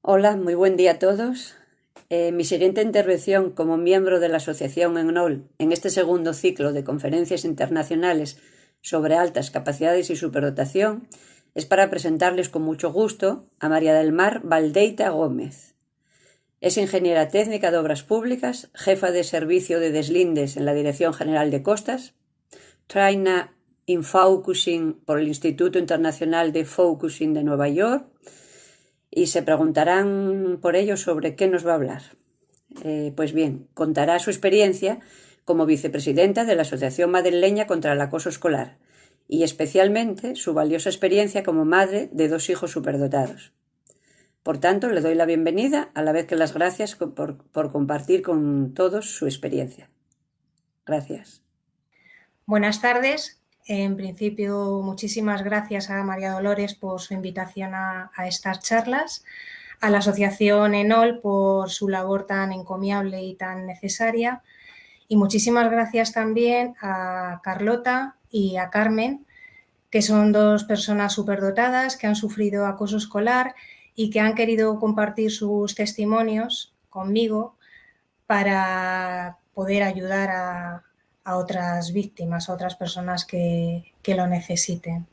Hola, muy buen día a todos. Mi siguiente intervención como miembro de la Asociación ENNOL en este segundo ciclo de conferencias internacionales sobre altas capacidades y superdotación es para presentarles con mucho gusto a María del Mar Valdeita Gómez. Es ingeniera técnica de Obras Públicas, jefa de servicio de deslindes en la Dirección General de Costas, Trainer in Focusing por el Instituto Internacional de Focusing de Nueva York, y se preguntarán por ello sobre qué nos va a hablar. Pues bien, contará su experiencia como vicepresidenta de la Asociación Madrileña contra el Acoso Escolar y especialmente su valiosa experiencia como madre de 2 hijos superdotados. Por tanto, le doy la bienvenida a la vez que las gracias por compartir con todos su experiencia. Gracias. Buenas tardes. En principio, muchísimas gracias a María Dolores por su invitación a estas charlas, a la Asociación ENNOL por su labor tan encomiable y tan necesaria, y muchísimas gracias también a Carlota y a Carmen, que son 2 personas superdotadas que han sufrido acoso escolar y que han querido compartir sus testimonios conmigo para poder ayudar a otras víctimas, a otras personas que lo necesiten.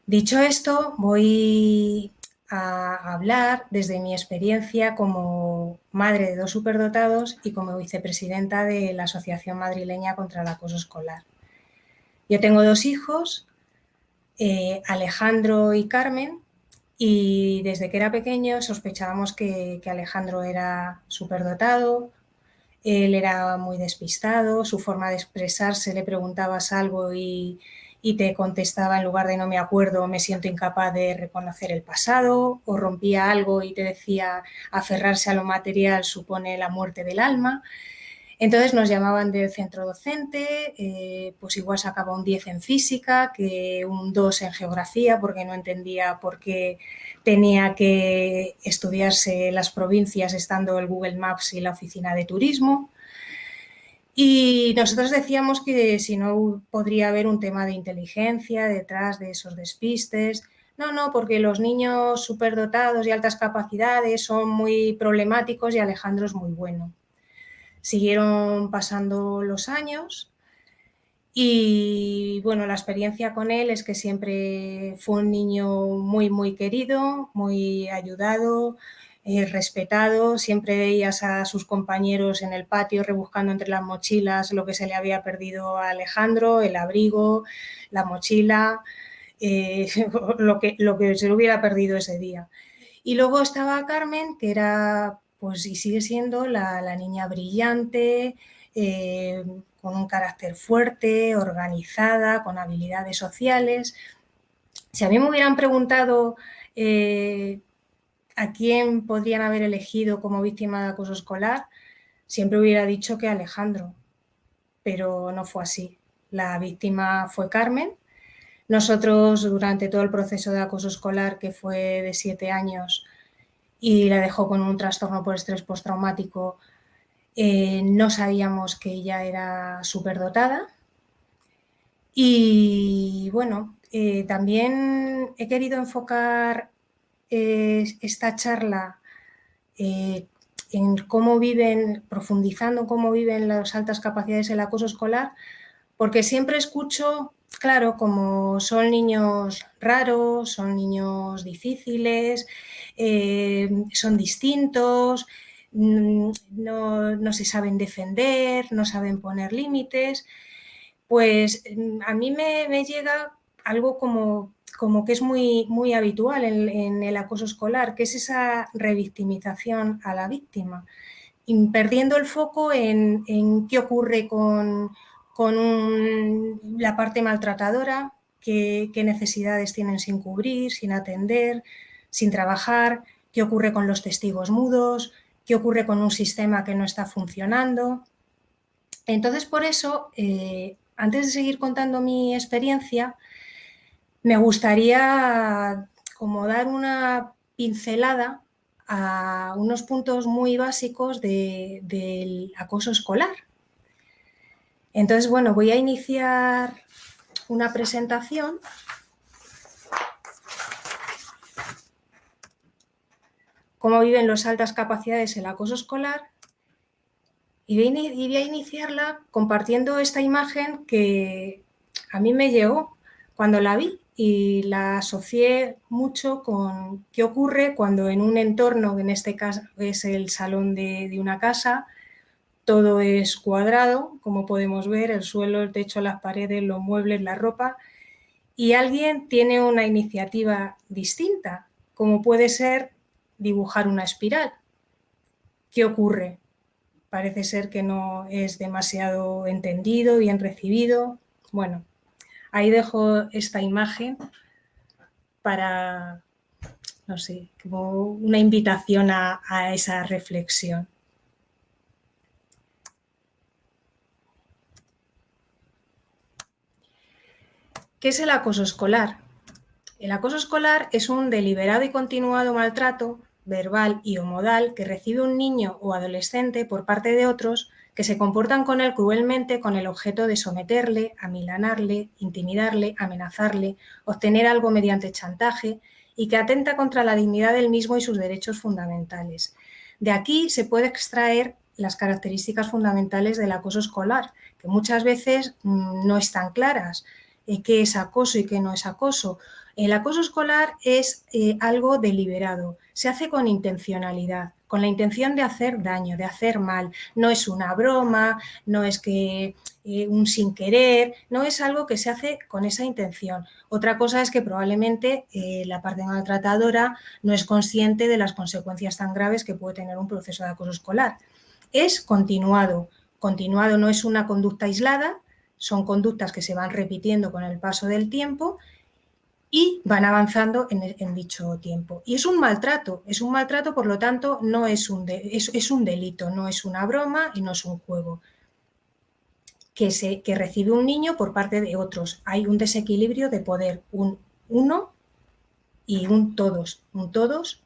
Dicho esto, voy a hablar desde mi experiencia como madre de 2 superdotados y como vicepresidenta de la Asociación Madrileña contra el Acoso Escolar. Yo tengo 2 hijos, Alejandro y Carmen, y desde que era pequeño sospechábamos que Alejandro era superdotado. Él era muy despistado, su forma de expresarse, le preguntabas algo y te contestaba en lugar de no me acuerdo, me siento incapaz de reconocer el pasado, o rompía algo y te decía aferrarse a lo material supone la muerte del alma. Entonces nos llamaban del centro docente, pues igual sacaba un 10 en física, que un 2 en geografía, porque no entendía por qué tenía que estudiarse las provincias estando el Google Maps y la oficina de turismo. Y nosotros decíamos que si no podría haber un tema de inteligencia detrás de esos despistes. No, porque los niños superdotados y altas capacidades son muy problemáticos y Alejandro es muy bueno. Siguieron pasando los años y bueno, la experiencia con él es que siempre fue un niño muy, muy querido, muy ayudado, respetado. Siempre veías a sus compañeros en el patio rebuscando entre las mochilas lo que se le había perdido a Alejandro, el abrigo, la mochila, lo que se le hubiera perdido ese día. Y luego estaba Carmen, que era, pues y sigue siendo la niña brillante, con un carácter fuerte, organizada, con habilidades sociales. Si a mí me hubieran preguntado a quién podrían haber elegido como víctima de acoso escolar, siempre hubiera dicho que Alejandro, pero no fue así. La víctima fue Carmen. Nosotros, durante todo el proceso de acoso escolar, que fue de 7 años, y la dejó con un trastorno por estrés postraumático, no sabíamos que ella era superdotada. Y bueno, también he querido enfocar esta charla en cómo viven, profundizando cómo viven las altas capacidades el acoso escolar, porque siempre escucho, claro, como son niños raros, son niños difíciles, son distintos, no se saben defender, no saben poner límites, pues a mí me llega algo como que es muy, muy habitual en el acoso escolar, que es esa revictimización a la víctima, perdiendo el foco en qué ocurre con la parte maltratadora, qué necesidades tienen sin cubrir, sin atender, sin trabajar, qué ocurre con los testigos mudos, qué ocurre con un sistema que no está funcionando. Entonces, por eso, antes de seguir contando mi experiencia, me gustaría como dar una pincelada a unos puntos muy básicos del acoso escolar. Entonces, bueno, voy a iniciar una presentación. cómo viven los altas capacidades el acoso escolar, y voy a iniciarla compartiendo esta imagen que a mí me llegó cuando la vi y la asocié mucho con qué ocurre cuando en un entorno, en este caso es el salón de una casa, todo es cuadrado, como podemos ver, el suelo, el techo, las paredes, los muebles, la ropa, y alguien tiene una iniciativa distinta, como puede ser dibujar una espiral. ¿Qué ocurre? Parece ser que no es demasiado entendido, bien recibido. Bueno, ahí dejo esta imagen para, no sé, como una invitación a esa reflexión. ¿Qué es el acoso escolar? El acoso escolar es un deliberado y continuado maltrato verbal y o modal que recibe un niño o adolescente por parte de otros que se comportan con él cruelmente con el objeto de someterle, amilanarle, intimidarle, amenazarle, obtener algo mediante chantaje y que atenta contra la dignidad del mismo y sus derechos fundamentales. De aquí se puede extraer las características fundamentales del acoso escolar, que muchas veces no están claras. ¿Qué es acoso y qué no es acoso? El acoso escolar es algo deliberado, se hace con intencionalidad, con la intención de hacer daño, de hacer mal. No es una broma, no es que un sin querer, no es algo que se hace con esa intención. Otra cosa es que probablemente la parte maltratadora no es consciente de las consecuencias tan graves que puede tener un proceso de acoso escolar. Es continuado, continuado no es una conducta aislada, son conductas que se van repitiendo con el paso del tiempo y van avanzando en dicho tiempo. Y es un maltrato, por lo tanto, no es un delito, no es una broma y no es un juego que recibe un niño por parte de otros. Hay un desequilibrio de poder, un uno y un todos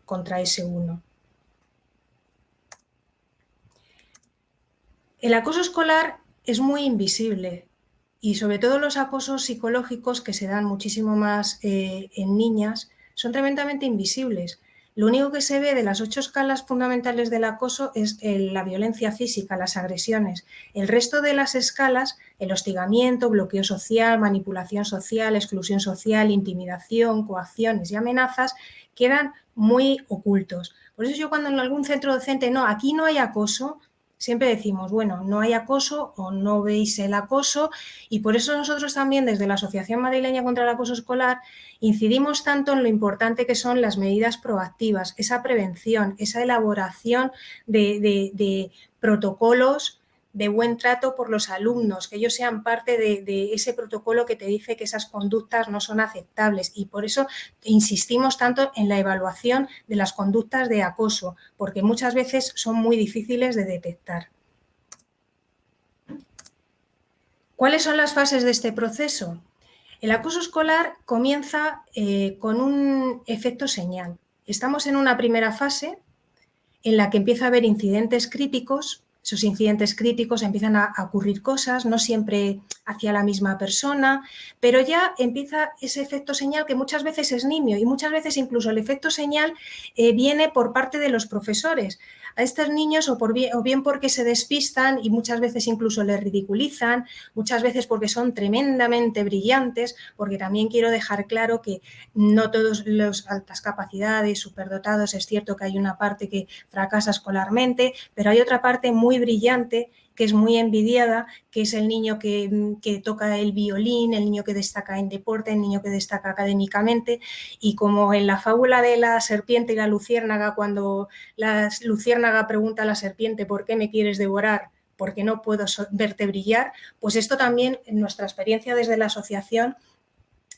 contra ese uno. El acoso escolar es muy invisible y sobre todo los acosos psicológicos que se dan muchísimo más en niñas son tremendamente invisibles. Lo único que se ve de las 8 escalas fundamentales del acoso es la violencia física, las agresiones. El resto de las escalas, el hostigamiento, bloqueo social, manipulación social, exclusión social, intimidación, coacciones y amenazas, quedan muy ocultos. Por eso yo cuando en algún centro docente, no, aquí no hay acoso, siempre decimos, bueno, no hay acoso o no veis el acoso, y por eso nosotros también desde la Asociación Madrileña contra el Acoso Escolar incidimos tanto en lo importante que son las medidas proactivas, esa prevención, esa elaboración de protocolos de buen trato por los alumnos, que ellos sean parte de ese protocolo que te dice que esas conductas no son aceptables, y por eso insistimos tanto en la evaluación de las conductas de acoso, porque muchas veces son muy difíciles de detectar. ¿Cuáles son las fases de este proceso? El acoso escolar comienza con un efecto señal. Estamos en una primera fase en la que empieza a haber incidentes críticos. Esos incidentes críticos empiezan a ocurrir cosas, no siempre hacia la misma persona, pero ya empieza ese efecto señal que muchas veces es nimio y muchas veces incluso el efecto señal viene por parte de los profesores. A estos niños o bien porque se despistan y muchas veces incluso les ridiculizan, muchas veces porque son tremendamente brillantes, porque también quiero dejar claro que no todos los altas capacidades, superdotados, es cierto que hay una parte que fracasa escolarmente, pero hay otra parte muy brillante que es muy envidiada, que es el niño que toca el violín, el niño que destaca en deporte, el niño que destaca académicamente, y como en la fábula de la serpiente y la luciérnaga, cuando la luciérnaga pregunta a la serpiente ¿por qué me quieres devorar? Porque no puedo verte brillar, pues esto también en nuestra experiencia desde la asociación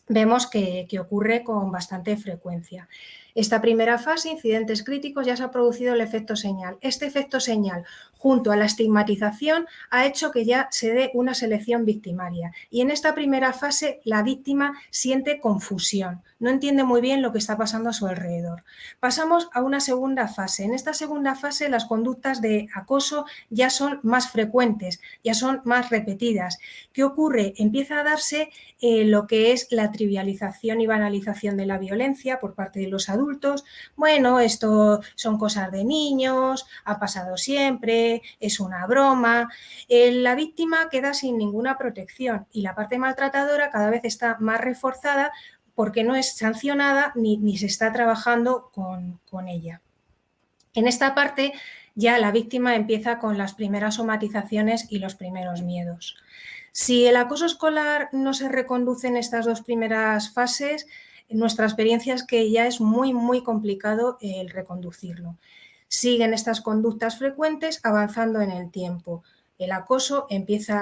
vemos que ocurre con bastante frecuencia. Esta primera fase, incidentes críticos, ya se ha producido el efecto señal. Este efecto señal, junto a la estigmatización, ha hecho que ya se dé una selección victimaria. Y en esta primera fase, la víctima siente confusión, no entiende muy bien lo que está pasando a su alrededor. Pasamos a una segunda fase. En esta segunda fase, las conductas de acoso ya son más frecuentes, ya son más repetidas. ¿Qué ocurre? Empieza a darse lo que es la trivialización y banalización de la violencia por parte de los adultos, adultos, bueno, esto son cosas de niños, ha pasado siempre, es una broma. La víctima queda sin ninguna protección y la parte maltratadora cada vez está más reforzada porque no es sancionada ni se está trabajando con ella. En esta parte ya la víctima empieza con las primeras somatizaciones y los primeros miedos. Si el acoso escolar no se reconduce en estas dos primeras fases, nuestra experiencia es que ya es muy, muy complicado el reconducirlo. Siguen estas conductas frecuentes avanzando en el tiempo. El acoso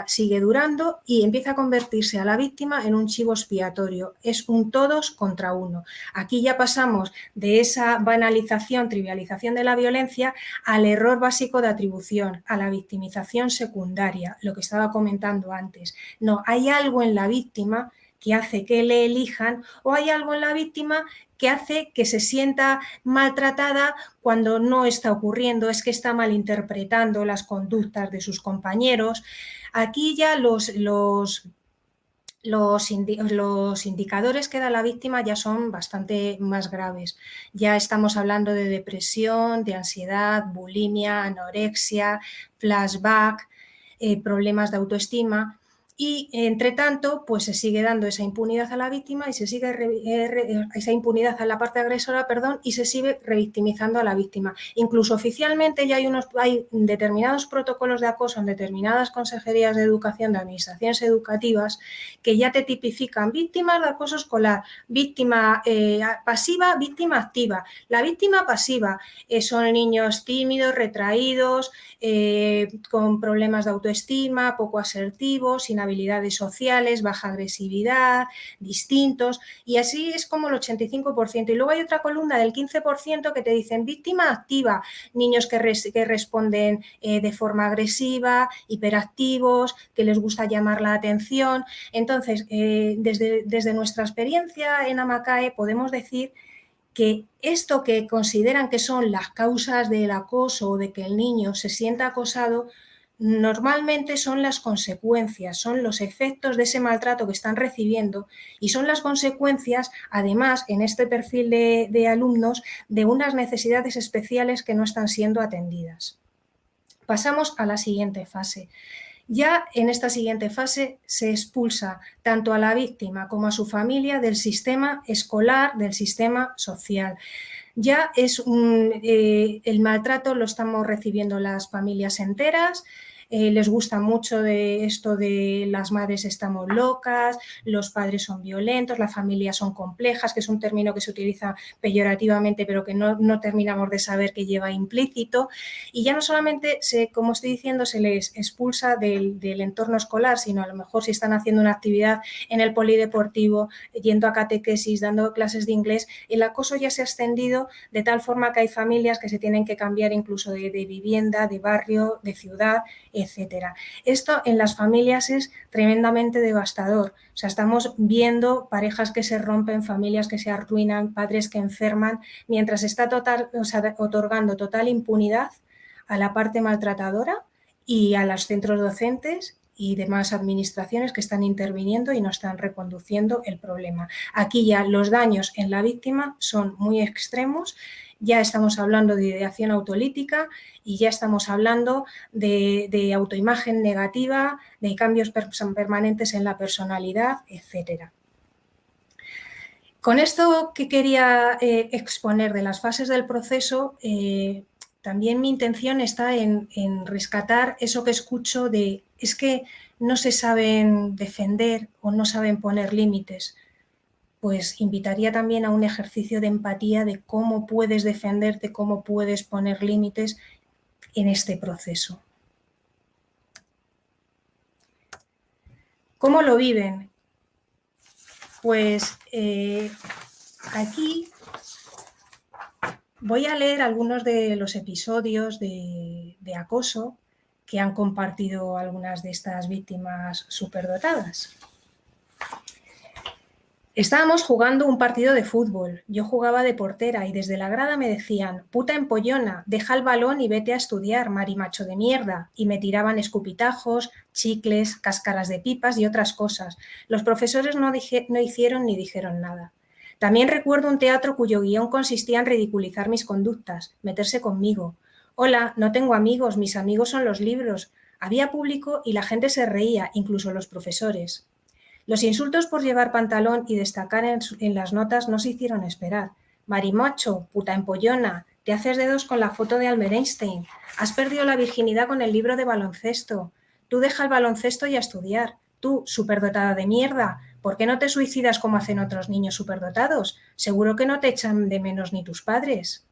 sigue durando y empieza a convertirse a la víctima en un chivo expiatorio. Es un todos contra uno. Aquí ya pasamos de esa banalización, trivialización de la violencia al error básico de atribución, a la victimización secundaria, lo que estaba comentando antes. No, hay algo en la víctima que hace que le elijan o hay algo en la víctima que hace que se sienta maltratada cuando no está ocurriendo, es que está malinterpretando las conductas de sus compañeros. Aquí ya los indicadores que da la víctima ya son bastante más graves. Ya estamos hablando de depresión, de ansiedad, bulimia, anorexia, flashback, problemas de autoestima. Y, entre tanto, pues se sigue dando esa impunidad a la víctima y se sigue esa impunidad a la parte agresora, y se sigue revictimizando a la víctima. Incluso oficialmente ya hay determinados protocolos de acoso en determinadas consejerías de educación, de administraciones educativas, que ya te tipifican víctimas de acoso escolar, víctima pasiva, víctima activa. La víctima pasiva son niños tímidos, retraídos, con problemas de autoestima, poco asertivos, sin habilidades sociales, baja agresividad, distintos, y así es como el 85%. Y luego hay otra columna del 15% que te dicen víctima activa, niños que responden de forma agresiva, hiperactivos, que les gusta llamar la atención. Entonces, desde nuestra experiencia en Amacae podemos decir que esto que consideran que son las causas del acoso o de que el niño se sienta acosado, normalmente son las consecuencias, son los efectos de ese maltrato que están recibiendo y son las consecuencias, además, en este perfil de alumnos, de unas necesidades especiales que no están siendo atendidas. Pasamos a la siguiente fase. Ya en esta siguiente fase se expulsa tanto a la víctima como a su familia del sistema escolar, del sistema social. Ya el maltrato lo estamos recibiendo las familias enteras, les gusta mucho de esto de las madres estamos locas, los padres son violentos, las familias son complejas, que es un término que se utiliza peyorativamente pero que no terminamos de saber qué lleva implícito, y ya no solamente, como estoy diciendo, se les expulsa del entorno escolar, sino a lo mejor si están haciendo una actividad en el polideportivo, yendo a catequesis, dando clases de inglés, el acoso ya se ha extendido de tal forma que hay familias que se tienen que cambiar incluso de vivienda, de barrio, de ciudad, etcétera. Esto en las familias es tremendamente devastador. O sea, estamos viendo parejas que se rompen, familias que se arruinan, padres que enferman, mientras está otorgando total impunidad a la parte maltratadora y a los centros docentes y demás administraciones que están interviniendo y no están reconduciendo el problema. Aquí ya los daños en la víctima son muy extremos. Ya estamos hablando de ideación autolítica y ya estamos hablando de autoimagen negativa, de cambios permanentes en la personalidad, etcétera. Con esto que quería exponer de las fases del proceso, también mi intención está en rescatar eso que escucho de es que no se saben defender o no saben poner límites. Pues invitaría también a un ejercicio de empatía de cómo puedes defenderte, cómo puedes poner límites en este proceso. ¿Cómo lo viven? Pues aquí voy a leer algunos de los episodios de acoso que han compartido algunas de estas víctimas superdotadas. Estábamos jugando un partido de fútbol. Yo jugaba de portera y desde la grada me decían «puta empollona, deja el balón y vete a estudiar, marimacho de mierda». Y me tiraban escupitajos, chicles, cáscaras de pipas y otras cosas. Los profesores no hicieron ni dijeron nada. También recuerdo un teatro cuyo guión consistía en ridiculizar mis conductas, meterse conmigo. Hola, no tengo amigos, mis amigos son los libros. Había público y la gente se reía, incluso los profesores. Los insultos por llevar pantalón y destacar en las notas no se hicieron esperar. Marimacho, puta empollona, te haces dedos con la foto de Albert Einstein, has perdido la virginidad con el libro de baloncesto, tú deja el baloncesto y a estudiar, tú, superdotada de mierda, ¿por qué no te suicidas como hacen otros niños superdotados? Seguro que no te echan de menos ni tus padres.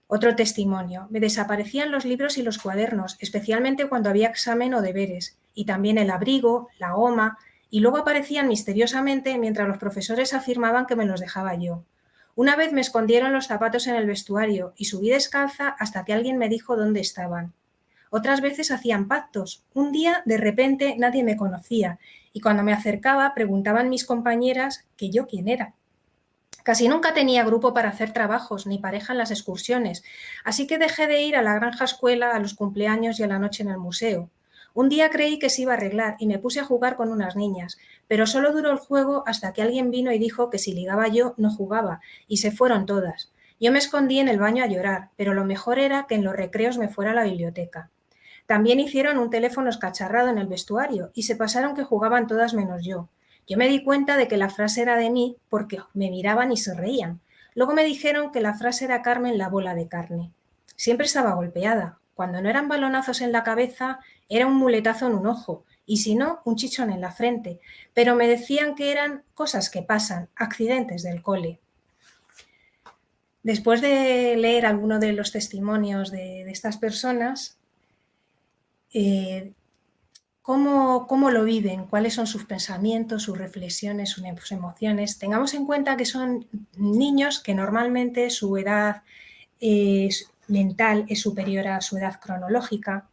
Otro testimonio. Me desaparecían los libros y los cuadernos, especialmente cuando había examen o deberes, y también el abrigo, la goma, y luego aparecían misteriosamente mientras los profesores afirmaban que me los dejaba yo. Una vez me escondieron los zapatos en el vestuario y subí descalza hasta que alguien me dijo dónde estaban. Otras veces hacían pactos. Un día, de repente, nadie me conocía, y cuando me acercaba preguntaban mis compañeras que yo quién era. Casi nunca tenía grupo para hacer trabajos ni pareja en las excursiones, así que dejé de ir a la granja escuela, a los cumpleaños y a la noche en el museo. Un día creí que se iba a arreglar y me puse a jugar con unas niñas, pero solo duró el juego hasta que alguien vino y dijo que si ligaba yo no jugaba, y se fueron todas. Yo me escondí en el baño a llorar, pero lo mejor era que en los recreos me fuera a la biblioteca. También hicieron un teléfono escacharrado en el vestuario y se pasaron que jugaban todas menos yo. Yo me di cuenta de que la frase era de mí porque me miraban y se reían. Luego me dijeron que la frase era Carmen la bola de carne. Siempre estaba golpeada. Cuando no eran balonazos en la cabeza, era un muletazo en un ojo, y si no, un chichón en la frente. Pero me decían que eran cosas que pasan, accidentes del cole. Después de leer alguno de los testimonios de estas personas, cómo lo viven, cuáles son sus pensamientos, sus reflexiones, sus emociones. Tengamos en cuenta que son niños que normalmente su edad mental es superior a su edad cronológica,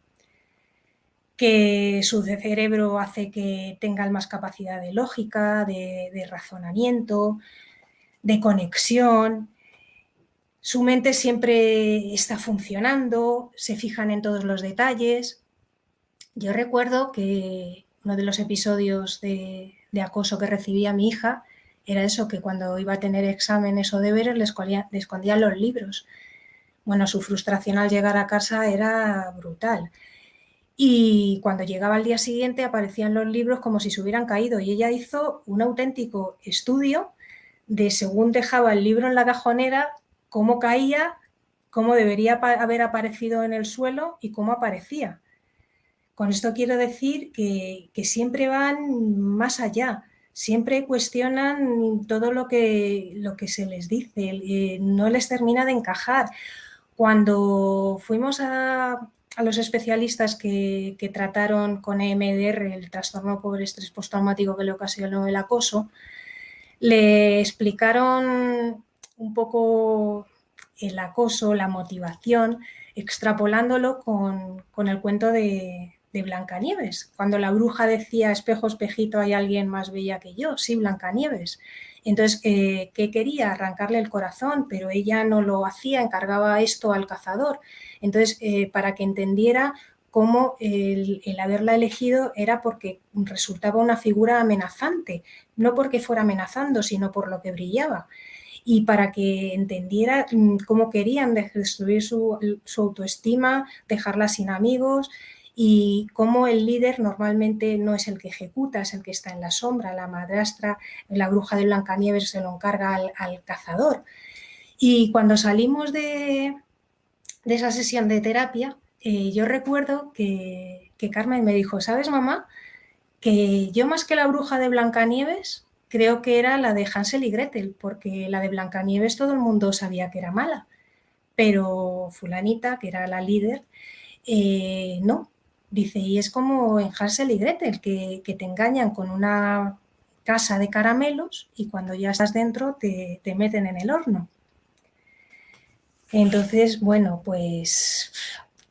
que su cerebro hace que tengan más capacidad de lógica, de razonamiento, de conexión. Su mente siempre está funcionando, se fijan en todos los detalles. Yo recuerdo que uno de los episodios de acoso que recibía mi hija era eso, que cuando iba a tener exámenes o deberes le escondían los libros. Bueno, su frustración al llegar a casa era brutal. Y cuando llegaba al día siguiente aparecían los libros como si se hubieran caído, y ella hizo un auténtico estudio de según dejaba el libro en la cajonera, cómo caía, cómo debería haber aparecido en el suelo y cómo aparecía. Con esto quiero decir que siempre van más allá, siempre cuestionan todo lo que se les dice, no les termina de encajar. Cuando fuimos a los especialistas que trataron con EMDR, el trastorno por estrés postraumático que le ocasionó el acoso, le explicaron un poco el acoso, la motivación, extrapolándolo con el cuento de Blancanieves. Cuando la bruja decía, espejo, espejito, hay alguien más bella que yo. Sí, Blancanieves. Entonces, ¿qué quería? Arrancarle el corazón, pero ella no lo hacía, encargaba esto al cazador. Entonces, para que entendiera cómo el haberla elegido era porque resultaba una figura amenazante, no porque fuera amenazando, sino por lo que brillaba. Y para que entendiera cómo querían destruir su autoestima, dejarla sin amigos, y cómo el líder normalmente no es el que ejecuta, es el que está en la sombra, la madrastra, la bruja de Blancanieves se lo encarga al cazador. Y cuando salimos de esa sesión de terapia, yo recuerdo que Carmen me dijo, ¿sabes, mamá? Que yo más que la bruja de Blancanieves creo que era la de Hansel y Gretel, porque la de Blancanieves todo el mundo sabía que era mala, pero fulanita, que era la líder, no. Dice, y es como en Hansel y Gretel, que te engañan con una casa de caramelos y cuando ya estás dentro te meten en el horno. Entonces, bueno, pues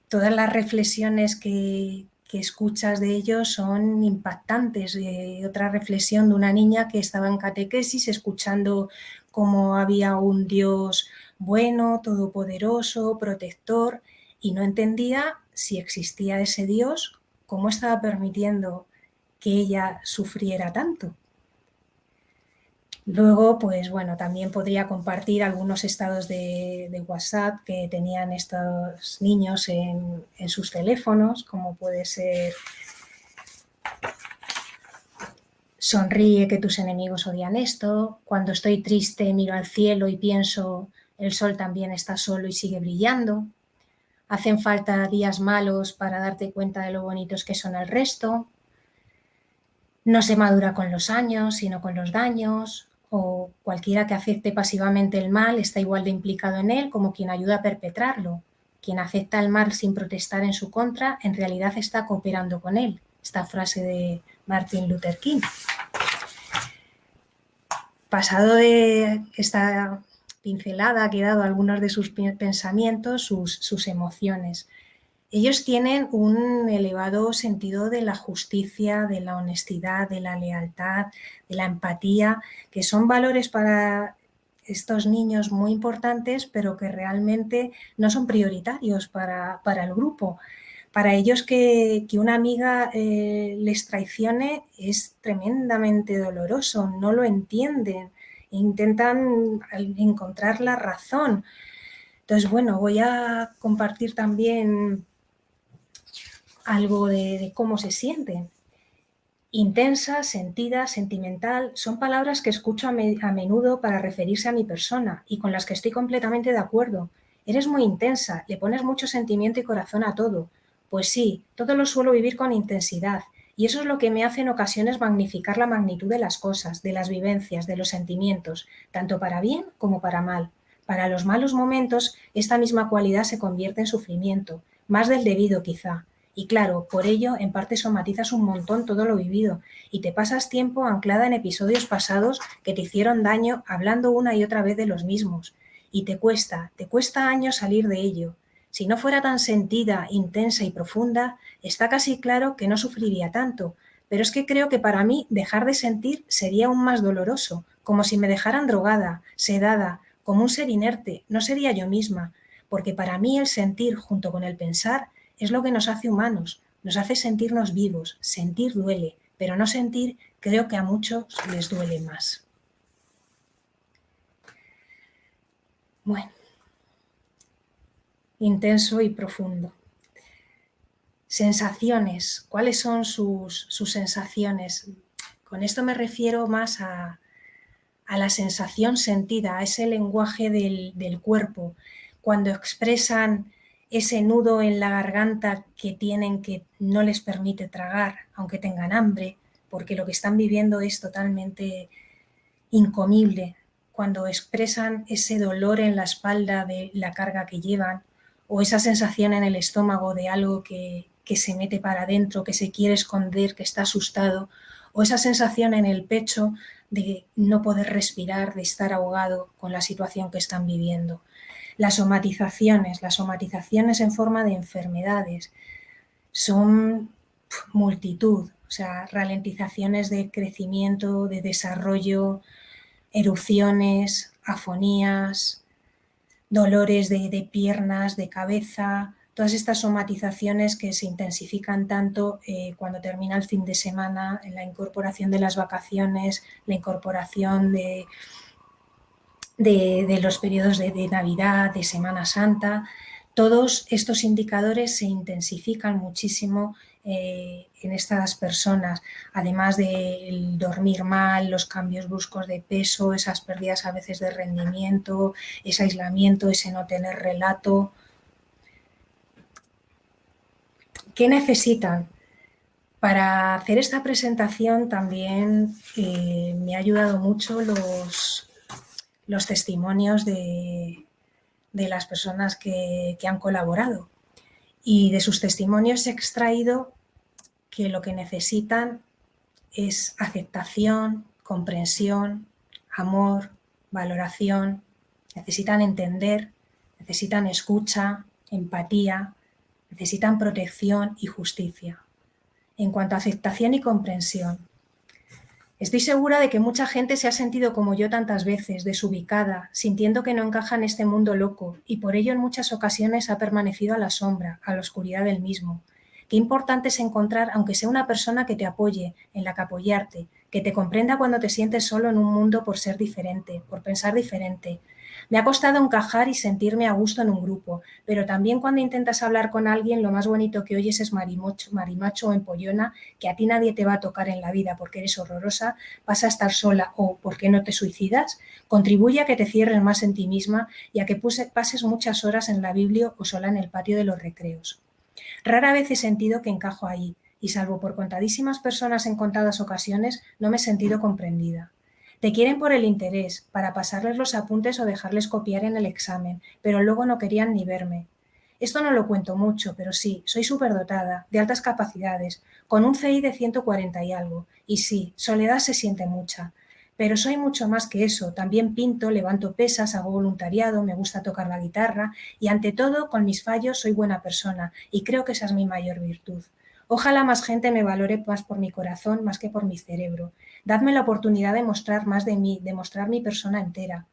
todas las reflexiones que escuchas de ellos son impactantes. Otra reflexión de una niña que estaba en catequesis escuchando cómo había un Dios bueno, todopoderoso, protector, y no entendía si existía ese Dios, cómo estaba permitiendo que ella sufriera tanto. Luego, pues bueno, también podría compartir algunos estados de WhatsApp que tenían estos niños en sus teléfonos, como puede ser: sonríe que tus enemigos odian esto; cuando estoy triste miro al cielo y pienso, el sol también está solo y sigue brillando; hacen falta días malos para darte cuenta de lo bonitos que son el resto; no se madura con los años, sino con los daños; o cualquiera que acepte pasivamente el mal está igual de implicado en él como quien ayuda a perpetrarlo. Quien acepta el mal sin protestar en su contra, en realidad está cooperando con él. Esta frase de Martin Luther King. Pasado de esta pincelada que he dado algunos de sus pensamientos, sus emociones. Ellos tienen un elevado sentido de la justicia, de la honestidad, de la lealtad, de la empatía, que son valores para estos niños muy importantes, pero que realmente no son prioritarios para el grupo. Para ellos que una amiga les traicione es tremendamente doloroso, no lo entienden, intentan encontrar la razón. Entonces, bueno, voy a compartir también algo de cómo se sienten. Intensa, sentida, sentimental, son palabras que escucho a menudo para referirse a mi persona y con las que estoy completamente de acuerdo. Eres muy intensa, le pones mucho sentimiento y corazón a todo. Pues sí, todo lo suelo vivir con intensidad, y eso es lo que me hace en ocasiones magnificar la magnitud de las cosas, de las vivencias, de los sentimientos, tanto para bien como para mal. Para los malos momentos, esta misma cualidad se convierte en sufrimiento, más del debido quizá. Y claro, por ello en parte somatizas un montón todo lo vivido y te pasas tiempo anclada en episodios pasados que te hicieron daño hablando una y otra vez de los mismos. Y te cuesta años salir de ello. Si no fuera tan sentida, intensa y profunda, está casi claro que no sufriría tanto. Pero es que creo que para mí dejar de sentir sería aún más doloroso, como si me dejaran drogada, sedada, como un ser inerte, no sería yo misma, porque para mí el sentir junto con el pensar es lo que nos hace humanos, nos hace sentirnos vivos. Sentir duele, pero no sentir creo que a muchos les duele más. Bueno, intenso y profundo. Sensaciones, ¿cuáles son sus sensaciones? Con esto me refiero más a la sensación sentida, a ese lenguaje del cuerpo, cuando expresan ese nudo en la garganta que tienen que no les permite tragar, aunque tengan hambre, porque lo que están viviendo es totalmente incomible, cuando expresan ese dolor en la espalda de la carga que llevan, o esa sensación en el estómago de algo que se mete para adentro, que se quiere esconder, que está asustado, o esa sensación en el pecho de no poder respirar, de estar ahogado con la situación que están viviendo. Las somatizaciones en forma de enfermedades, son multitud, o sea, ralentizaciones de crecimiento, de desarrollo, erupciones, afonías, dolores de piernas, de cabeza, todas estas somatizaciones que se intensifican tanto cuando termina el fin de semana, en la incorporación de las vacaciones, la incorporación de los periodos de Navidad, de Semana Santa. Todos estos indicadores se intensifican muchísimo en estas personas, además del dormir mal, los cambios bruscos de peso, esas pérdidas a veces de rendimiento, ese aislamiento, ese no tener relato. ¿Qué necesitan? Para hacer esta presentación también me ha ayudado mucho los testimonios de las personas que han colaborado. Y de sus testimonios he extraído que lo que necesitan es aceptación, comprensión, amor, valoración. Necesitan entender, necesitan escucha, empatía, necesitan protección y justicia. En cuanto a aceptación y comprensión, estoy segura de que mucha gente se ha sentido como yo tantas veces, desubicada, sintiendo que no encaja en este mundo loco, y por ello en muchas ocasiones ha permanecido a la sombra, a la oscuridad del mismo. Qué importante es encontrar, aunque sea una persona que te apoye, en la que apoyarte, que te comprenda cuando te sientes solo en un mundo por ser diferente, por pensar diferente. Me ha costado encajar y sentirme a gusto en un grupo, pero también cuando intentas hablar con alguien, lo más bonito que oyes es marimacho o empollona, que a ti nadie te va a tocar en la vida porque eres horrorosa, vas a estar sola o ¿por qué no te suicidas? Contribuye a que te cierres más en ti misma y a que pases muchas horas en la Biblia o sola en el patio de los recreos. Rara vez he sentido que encajo ahí, y salvo por contadísimas personas en contadas ocasiones, no me he sentido comprendida. Te quieren por el interés, para pasarles los apuntes o dejarles copiar en el examen, pero luego no querían ni verme. Esto no lo cuento mucho, pero sí, soy superdotada, de altas capacidades, con un CI de 140 y algo, y sí, soledad se siente mucha. Pero soy mucho más que eso, también pinto, levanto pesas, hago voluntariado, me gusta tocar la guitarra y ante todo, con mis fallos, soy buena persona y creo que esa es mi mayor virtud. Ojalá más gente me valore más por mi corazón, más que por mi cerebro. Dadme la oportunidad de mostrar más de mí, de mostrar mi persona entera.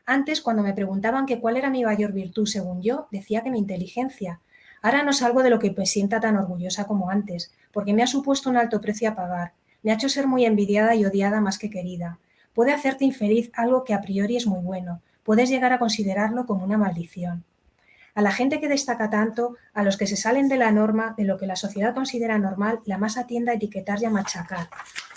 Antes, cuando me preguntaban que cuál era mi mayor virtud según yo, decía que mi inteligencia. Ahora no salgo de lo que me sienta tan orgullosa como antes, porque me ha supuesto un alto precio a pagar. Me ha hecho ser muy envidiada y odiada más que querida. Puede hacerte infeliz algo que a priori es muy bueno. Puedes llegar a considerarlo como una maldición. A la gente que destaca tanto, a los que se salen de la norma, de lo que la sociedad considera normal, la masa tiende a etiquetar y a machacar.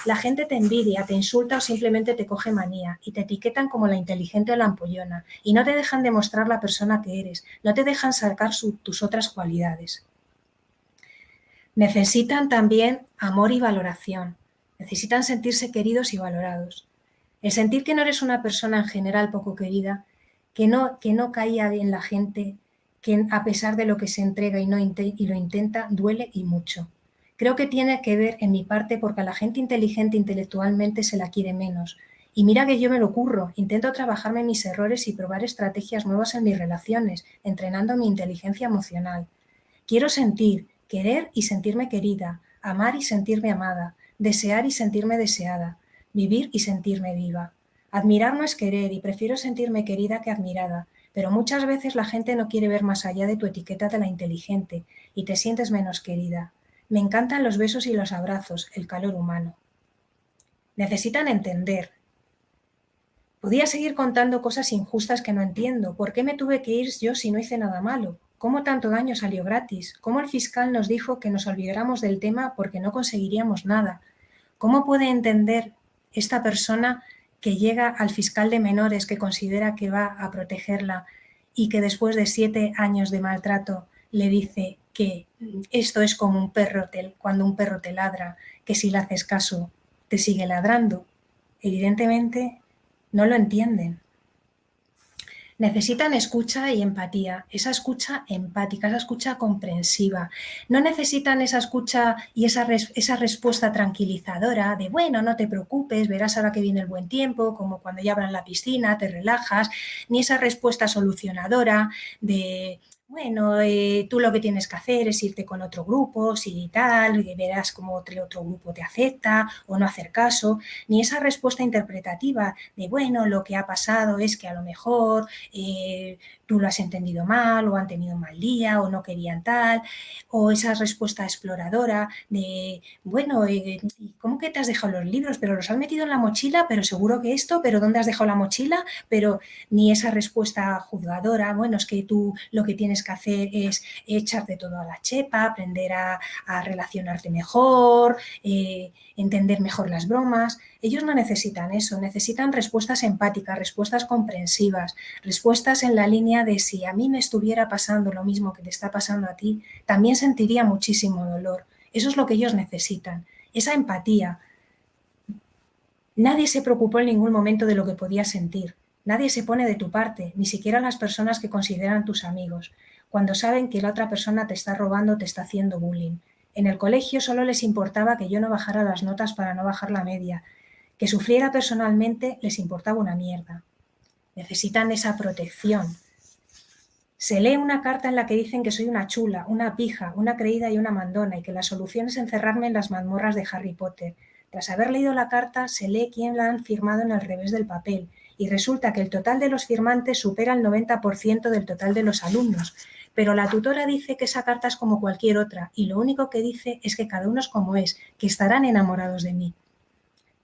La gente te envidia, te insulta o simplemente te coge manía y te etiquetan como la inteligente o la ampollona y no te dejan demostrar la persona que eres, no te dejan sacar tus otras cualidades. Necesitan también amor y valoración. Necesitan sentirse queridos y valorados. El sentir que no eres una persona en general poco querida, que no caía en la gente, que a pesar de lo que se entrega y lo intenta, duele y mucho. Creo que tiene que ver en mi parte porque a la gente inteligente intelectualmente se la quiere menos. Y mira que yo me lo curro, intento trabajarme mis errores y probar estrategias nuevas en mis relaciones, entrenando mi inteligencia emocional. Quiero sentir, querer y sentirme querida, amar y sentirme amada, desear y sentirme deseada, vivir y sentirme viva. Admirar no es querer y prefiero sentirme querida que admirada, pero muchas veces la gente no quiere ver más allá de tu etiqueta de la inteligente y te sientes menos querida. Me encantan los besos y los abrazos, el calor humano. Necesitan entender. Podía seguir contando cosas injustas que no entiendo. ¿Por qué me tuve que ir yo si no hice nada malo? ¿Cómo tanto daño salió gratis? ¿Cómo el fiscal nos dijo que nos olvidáramos del tema porque no conseguiríamos nada? ¿Cómo puede entender esta persona que llega al fiscal de menores que considera que va a protegerla y que después de 7 años de maltrato le dice que esto es como un perro cuando un perro te ladra, que si le haces caso te sigue ladrando? Evidentemente no lo entienden. Necesitan escucha y empatía, esa escucha empática, esa escucha comprensiva. No necesitan esa escucha y esa respuesta tranquilizadora de, bueno, no te preocupes, verás ahora que viene el buen tiempo, como cuando ya abran la piscina, te relajas, ni esa respuesta solucionadora de, bueno, tú lo que tienes que hacer es irte con otro grupo, si tal, y verás cómo otro grupo te acepta o no hacer caso, ni esa respuesta interpretativa de, bueno, lo que ha pasado es que a lo mejor tú lo has entendido mal o han tenido un mal día o no querían tal, o esa respuesta exploradora de, bueno, ¿cómo que te has dejado los libros? Pero los has metido en la mochila, pero seguro que esto, pero ¿dónde has dejado la mochila? Pero ni esa respuesta juzgadora, bueno, es que tú lo que tienes que hacer es echarte todo a la chepa, aprender a relacionarte mejor, entender mejor las bromas. Ellos no necesitan eso, necesitan respuestas empáticas, respuestas comprensivas, respuestas en la línea de si a mí me estuviera pasando lo mismo que te está pasando a ti, también sentiría muchísimo dolor. Eso es lo que ellos necesitan, esa empatía. Nadie se preocupó en ningún momento de lo que podías sentir. Nadie se pone de tu parte, ni siquiera las personas que consideran tus amigos, cuando saben que la otra persona te está robando, te está haciendo bullying. En el colegio solo les importaba que yo no bajara las notas para no bajar la media. Que sufriera personalmente les importaba una mierda. Necesitan esa protección. Se lee una carta en la que dicen que soy una chula, una pija, una creída y una mandona y que la solución es encerrarme en las mazmorras de Harry Potter. Tras haber leído la carta, se lee quién la han firmado en el revés del papel y resulta que el total de los firmantes supera el 90% del total de los alumnos. Pero la tutora dice que esa carta es como cualquier otra y lo único que dice es que cada uno es como es, que estarán enamorados de mí.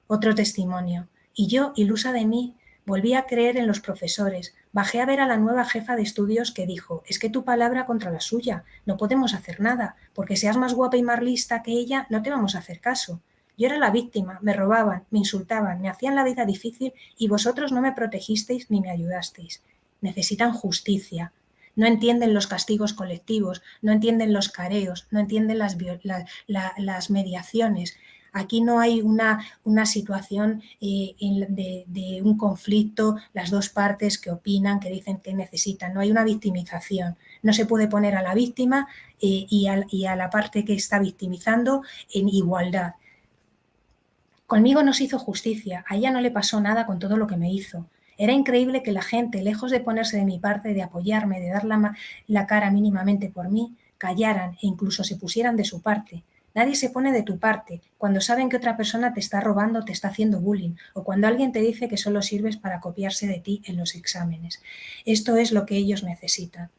Otro testimonio. Y yo, ilusa de mí, volví a creer en los profesores. Bajé a ver a la nueva jefa de estudios que dijo, es que tu palabra contra la suya, no podemos hacer nada, porque seas más guapa y más lista que ella, no te vamos a hacer caso. Yo era la víctima, me robaban, me insultaban, me hacían la vida difícil y vosotros no me protegisteis ni me ayudasteis. Necesitan justicia. No entienden los castigos colectivos, no entienden los careos, no entienden las mediaciones. Aquí no hay una situación de un conflicto, las dos partes que opinan, que dicen que necesitan. No hay una victimización. No se puede poner a la víctima y a la parte que está victimizando en igualdad. Conmigo no se hizo justicia, a ella no le pasó nada con todo lo que me hizo. Era increíble que la gente, lejos de ponerse de mi parte, de apoyarme, de dar la cara mínimamente por mí, callaran e incluso se pusieran de su parte. Nadie se pone de tu parte cuando saben que otra persona te está robando, te está haciendo bullying, o cuando alguien te dice que solo sirves para copiarse de ti en los exámenes. Esto es lo que ellos necesitan.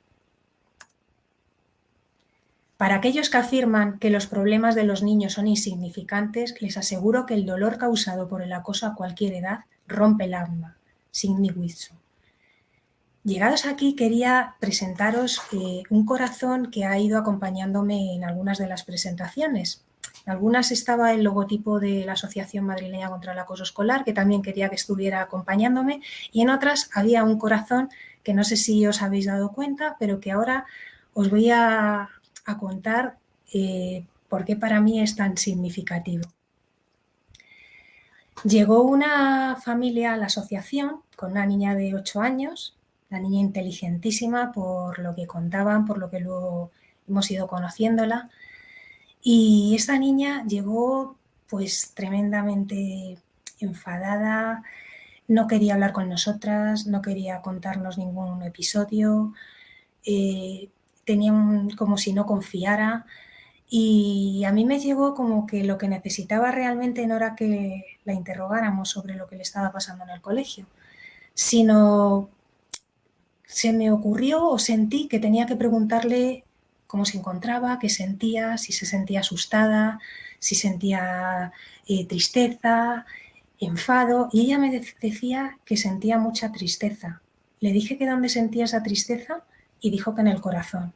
Para aquellos que afirman que los problemas de los niños son insignificantes, les aseguro que el dolor causado por el acoso a cualquier edad rompe el alma, sin ni juicio. Llegados aquí, quería presentaros un corazón que ha ido acompañándome en algunas de las presentaciones. En algunas estaba el logotipo de la Asociación Madrileña contra el Acoso Escolar, que también quería que estuviera acompañándome, y en otras había un corazón que no sé si os habéis dado cuenta, pero que ahora os voy a contar por qué para mí es tan significativo. Llegó una familia a la asociación con una niña de 8 años, la niña inteligentísima por lo que contaban, por lo que luego hemos ido conociéndola, y esta niña llegó pues tremendamente enfadada, no quería hablar con nosotras, no quería contarnos ningún episodio, tenía como si no confiara, y a mí me llegó como que lo que necesitaba realmente no era que la interrogáramos sobre lo que le estaba pasando en el colegio, sino se me ocurrió o sentí que tenía que preguntarle cómo se encontraba, qué sentía, si se sentía asustada, si sentía tristeza, enfado, y ella me decía que sentía mucha tristeza. Le dije que dónde sentía esa tristeza y dijo que en el corazón.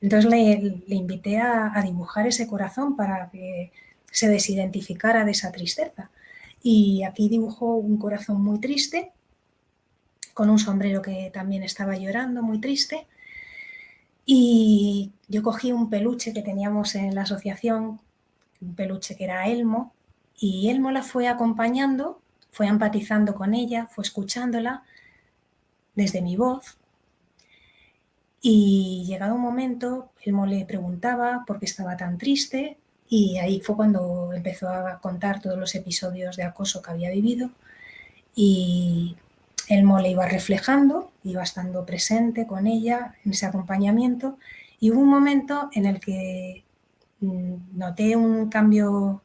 Entonces le invité a dibujar ese corazón para que se desidentificara de esa tristeza. Y aquí dibujó un corazón muy triste, con un sombrero que también estaba llorando, muy triste. Y yo cogí un peluche que teníamos en la asociación, un peluche que era Elmo, y Elmo la fue acompañando, fue empatizando con ella, fue escuchándola desde mi voz. Y llegado un momento, Elmo le preguntaba por qué estaba tan triste y ahí fue cuando empezó a contar todos los episodios de acoso que había vivido y Elmo le iba reflejando, iba estando presente con ella en ese acompañamiento y hubo un momento en el que noté un cambio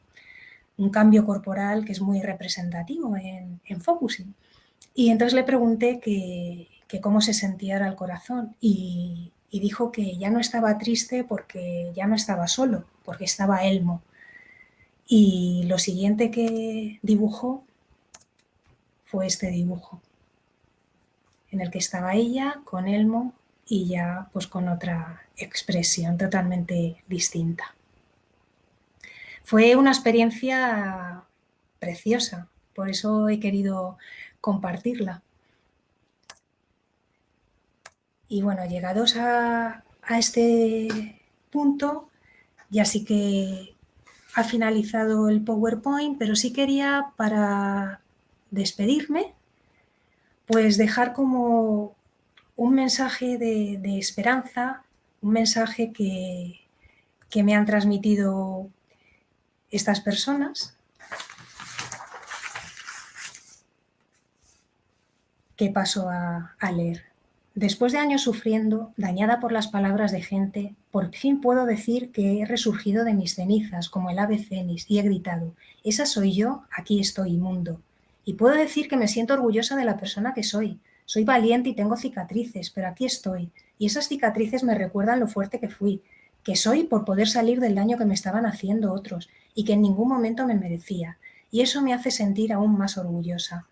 corporal que es muy representativo en Focusing. Y entonces le pregunté que cómo se sentía el corazón y dijo que ya no estaba triste porque ya no estaba solo, porque estaba Elmo. Y lo siguiente que dibujó fue este dibujo, en el que estaba ella con Elmo y ya pues con otra expresión totalmente distinta. Fue una experiencia preciosa, por eso he querido compartirla. Y bueno, llegados a este punto, ya sí que ha finalizado el PowerPoint, pero sí quería para despedirme, pues dejar como un mensaje de esperanza, un mensaje que me han transmitido estas personas, que paso a leer. Después de años sufriendo, dañada por las palabras de gente, por fin puedo decir que he resurgido de mis cenizas como el ave fénix y he gritado, esa soy yo, aquí estoy, inmundo. Y puedo decir que me siento orgullosa de la persona que soy. Soy valiente y tengo cicatrices, pero aquí estoy. Y esas cicatrices me recuerdan lo fuerte que fui, que soy por poder salir del daño que me estaban haciendo otros y que en ningún momento me merecía. y eso me hace sentir aún más orgullosa.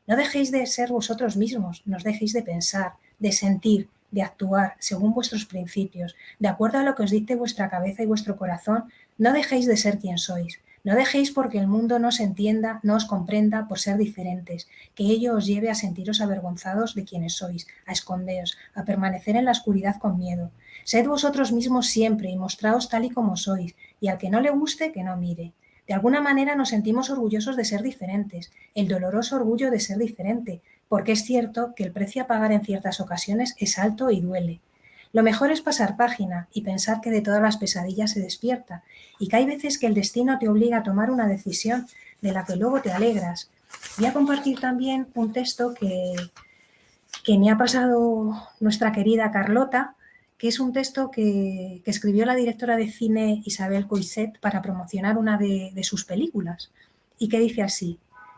No dejéis de ser vosotros mismos, no os dejéis de pensar, de sentir, de actuar según vuestros principios, de acuerdo a lo que os dicte vuestra cabeza y vuestro corazón. No dejéis de ser quien sois. No dejéis porque el mundo no os entienda, no os comprenda por ser diferentes, que ello os lleve a sentiros avergonzados de quienes sois, a esconderos, a permanecer en la oscuridad con miedo. Sed vosotros mismos siempre y mostraos tal y como sois, y al que no le guste, que no mire. De alguna manera nos sentimos orgullosos de ser diferentes, el doloroso orgullo de ser diferente, porque es cierto que el precio a pagar en ciertas ocasiones es alto y duele. Lo mejor es pasar página y pensar que de todas las pesadillas se despierta y que hay veces que el destino te obliga a tomar una decisión de la que luego te alegras. Voy a compartir también un texto que me ha pasado nuestra querida Carlota, que es un texto que escribió la directora de cine Isabel Coixet para promocionar una de sus películas y que dice así: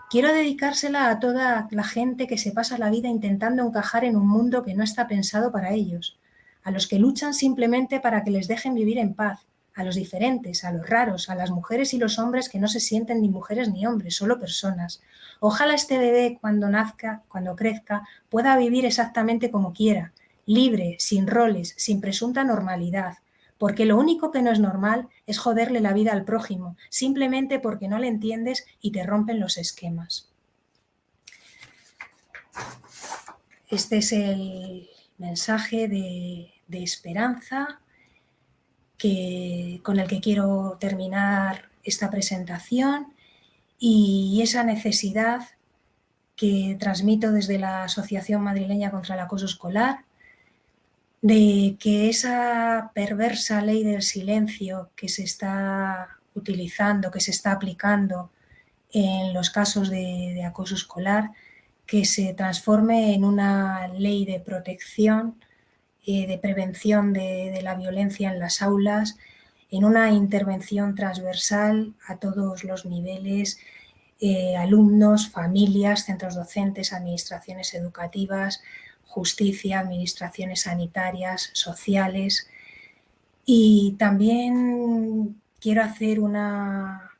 quiero dedicársela a toda la gente que se pasa la vida intentando encajar en un mundo que no está pensado para ellos, a los que luchan simplemente para que les dejen vivir en paz, a los diferentes, a los raros, a las mujeres y los hombres que no se sienten ni mujeres ni hombres, solo personas. Ojalá este bebé cuando nazca, cuando crezca, pueda vivir exactamente como quiera, libre, sin roles, sin presunta normalidad, porque lo único que no es normal es joderle la vida al prójimo, simplemente porque no le entiendes y te rompen los esquemas. Este es el mensaje de esperanza con el que quiero terminar esta presentación, y esa necesidad que transmito desde la Asociación Madrileña contra el Acoso Escolar, de que esa perversa ley del silencio que se está utilizando, que se está aplicando en los casos de acoso escolar, que se transforme en una ley de protección, de prevención de la violencia en las aulas, en una intervención transversal a todos los niveles, alumnos, familias, centros docentes, administraciones educativas, justicia, administraciones sanitarias, sociales. Y también quiero hacer una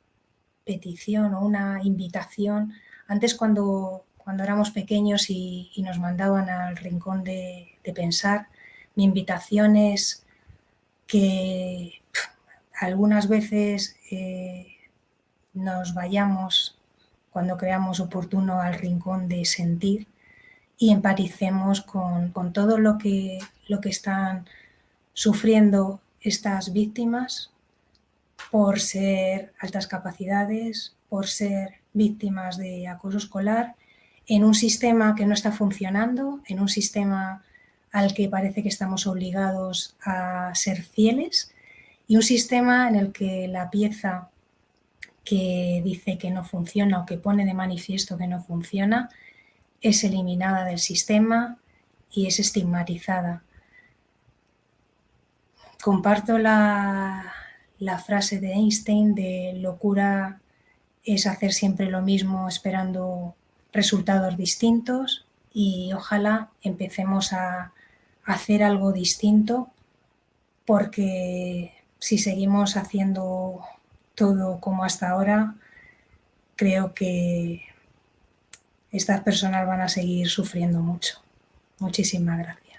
petición o una invitación. Antes, cuando éramos pequeños y nos mandaban al rincón de pensar, mi invitación es que algunas veces nos vayamos cuando creamos oportuno al rincón de sentir y empaticemos con todo lo que están sufriendo estas víctimas por ser altas capacidades, por ser víctimas de acoso escolar, en un sistema que no está funcionando, en un sistema al que parece que estamos obligados a ser fieles, y un sistema en el que la pieza que dice que no funciona o que pone de manifiesto que no funciona es eliminada del sistema y es estigmatizada. Comparto la frase de Einstein de locura es hacer siempre lo mismo esperando resultados distintos, y ojalá empecemos a hacer algo distinto, porque si seguimos haciendo todo como hasta ahora, creo que estas personas van a seguir sufriendo mucho. Muchísimas gracias.